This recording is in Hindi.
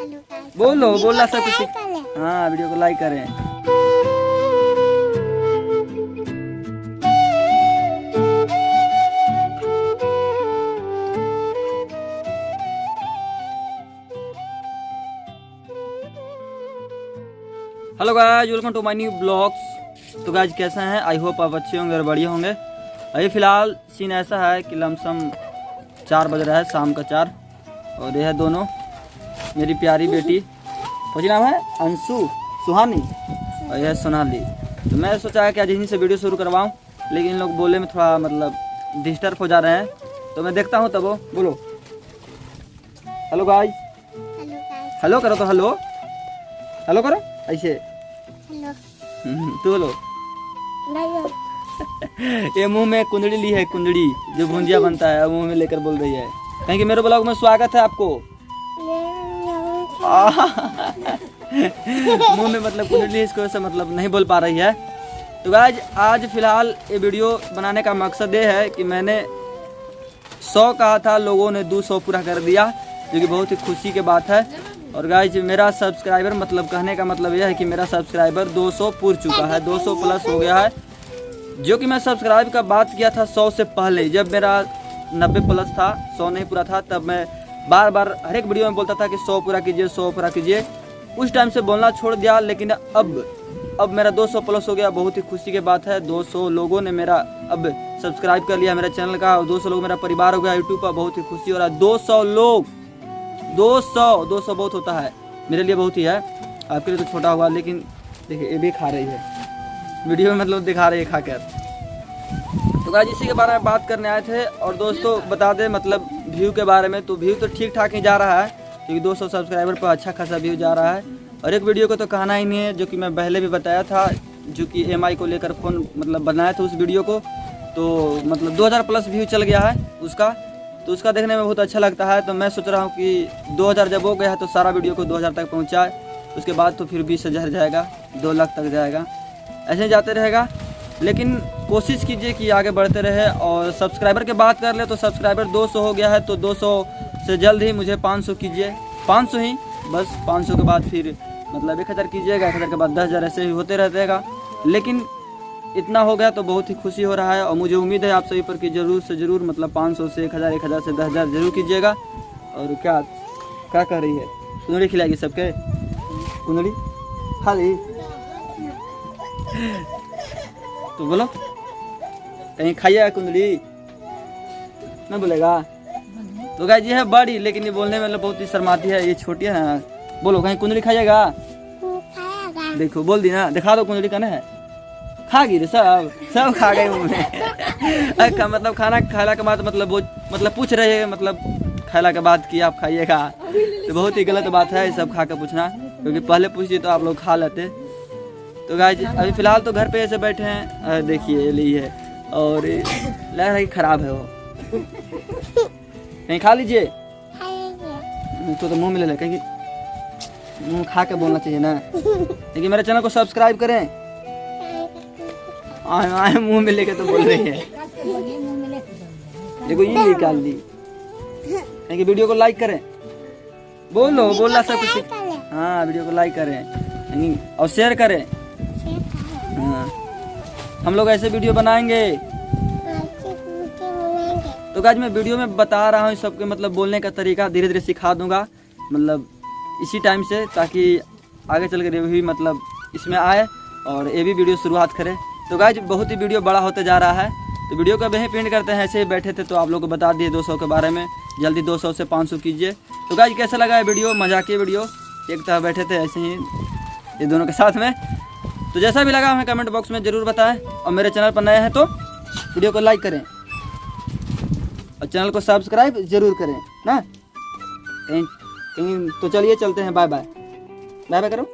बोलो बोलना सब कुछ। हाँ वीडियो को लाइक करें। Hello guys, welcome to my new blogs. तो गाइस कैसे हैं? आई होप आप अच्छे होंगे और बढ़िया होंगे। अभी फ़िलहाल सीन ऐसा है कि लमसम 4 बज रहा है, शाम का 4। और यह दोनों मेरी प्यारी बेटी, कुछ नाम है अंशु, सुहानी और यह सोनाली। तो मैं सोचा कि आज यहीं से वीडियो शुरू करवाऊँ, लेकिन इन लोग बोले में थोड़ा मतलब डिस्टर्ब हो जा रहे हैं। तो मैं देखता हूँ, तब वो बोलो हेलो गाइस। हेलो करो तो, हेलो हेलो करो ऐसे। तू बोलो। ये मुंह में कुंदड़ी ली है, कुंदड़ी जो भुंजिया बनता है मुंह में लेकर बोल रही है। कहीं कि मेरे ब्लॉग में स्वागत है आपको। मुंह में मतलब कुंदड़ी ली, इसको से मतलब नहीं बोल पा रही है। तो गाइस आज फिलहाल ये वीडियो बनाने का मकसद ये है कि मैंने 100 कहा था, लोगों ने 200 पूरा कर दिया, जो कि बहुत ही खुशी की बात है। और गाइस मेरा सब्सक्राइबर मतलब कहने का मतलब यह है कि मेरा सब्सक्राइबर 200 पूर चुका है, 200 प्लस हो गया है। जो कि मैं सब्सक्राइब का बात किया था 100 से पहले, जब मेरा 90 प्लस था, 100 नहीं पूरा था, तब मैं बार बार हर एक वीडियो में बोलता था कि 100 पूरा कीजिए, 100 पूरा कीजिए। उस टाइम से बोलना छोड़ दिया, लेकिन अब मेरा 200 प्लस हो गया। बहुत ही खुशी की बात है। 200 लोगों ने मेरा अब सब्सक्राइब कर लिया मेरा चैनल का, और 200 लोग मेरा परिवार हो गया यूट्यूब पर। बहुत ही खुशी हो रहा है। 200 लोग, 200 बहुत होता है मेरे लिए, बहुत ही है। आपके लिए तो छोटा होगा, लेकिन देखिए ये भी खा रही है वीडियो में, मतलब दिखा रही है खाकर। तो गाइस इसी के बारे में बात करने आए थे। और दोस्तों बता दें मतलब व्यू के बारे में, तो व्यू तो ठीक ठाक ही जा रहा है, क्योंकि 200 सब्सक्राइबर पर अच्छा खासा व्यू जा रहा है। और एक वीडियो को तो कहना ही नहीं है, जो कि मैं पहले भी बताया था, जो कि EMI को लेकर फ़ोन मतलब बनाया था उस वीडियो को। तो मतलब 2000 प्लस व्यू चल गया है उसका, तो उसका देखने में बहुत अच्छा लगता है। तो मैं सोच रहा हूँ कि 2000 जब हो गया है तो सारा वीडियो को 2000 तक पहुँचाए, उसके बाद तो फिर 20,000 जाएगा, 2 लाख तक जाएगा, ऐसे जाते रहेगा। लेकिन कोशिश कीजिए कि आगे बढ़ते रहे। और सब्सक्राइबर की बात कर ले तो सब्सक्राइबर 200 हो गया है, तो 200 से जल्द ही मुझे 500 कीजिए, 500 ही बस। 500 के बाद फिर मतलब 1000 कीजिएगा, 1000 के बाद 10,000, ऐसे ही होते रहेगा। लेकिन इतना हो गया तो बहुत ही खुशी हो रहा है। और मुझे उम्मीद है आप सभी पर कि ज़रूर से ज़रूर मतलब 500 से 1000, 1000 से 10,000 जरूर कीजिएगा। और क्या क्या कह रही है? कुंदड़ी खिलाएगी सबके? कुंदड़ी खा ली तो बोलो, कहीं खाइएगा कुंदड़ी, ना बोलेगा? तो गाइस ये है बड़ी, लेकिन ये बोलने में मतलब बहुत ही शर्माती है। ये छोटी है ना। बोलो कहीं कुंदड़ी खाइएगा? देखो बोल दी ना, दिखा दो कुंदड़ी कने है। खा गई रे, सब खा गए मुँह में। मतलब खाना खाला के बाद मतलब पूछ रहे हैं, मतलब खाला के बाद कि आप खाइएगा, तो बहुत ही गलत बात है सब खा कर पूछना, क्योंकि पहले पूछती तो आप लोग खा लेते। तो गाइस अभी फिलहाल तो घर पे ऐसे बैठे हैं, देखिए ली है, और लग रहा है कि खराब है वो। कहीं खा लीजिए तो मुँह में ले ले, कहीं मुँह खा के बोलना चाहिए ना। लेकिन मेरे चैनल को सब्सक्राइब करें। आए मुंह में लेके तो बोल रही है, देखो ये निकाल ली। वीडियो को लाइक करें, बोलो बोलना सब कुछ। हाँ वीडियो को लाइक करें और शेयर करें। हाँ हम लोग ऐसे वीडियो बनाएंगे। तो गाइस मैं वीडियो में बता रहा हूँ सबके मतलब बोलने का तरीका धीरे धीरे सिखा दूंगा, मतलब इसी टाइम से, ताकि आगे चल कर भी मतलब इसमें आए और ये भी वीडियो शुरुआत करें। तो गाइस बहुत ही वीडियो बड़ा होते जा रहा है, तो वीडियो का वहीं पेंट करते हैं। ऐसे ही बैठे थे तो आप लोग को बता दिए 200 के बारे में, जल्दी 200 से 500 कीजिए। तो गाइस कैसा लगा है वीडियो? मजाकिया वीडियो, एक तरह बैठे थे ऐसे ही ये दोनों के साथ में। तो जैसा भी लगा हमें कमेंट बॉक्स में ज़रूर बताएं। और मेरे चैनल पर नए हैं तो वीडियो को लाइक करें और चैनल को सब्सक्राइब जरूर करें ना। कहीं तो चलिए चलते हैं, बाय बाय। बाय बाय करो।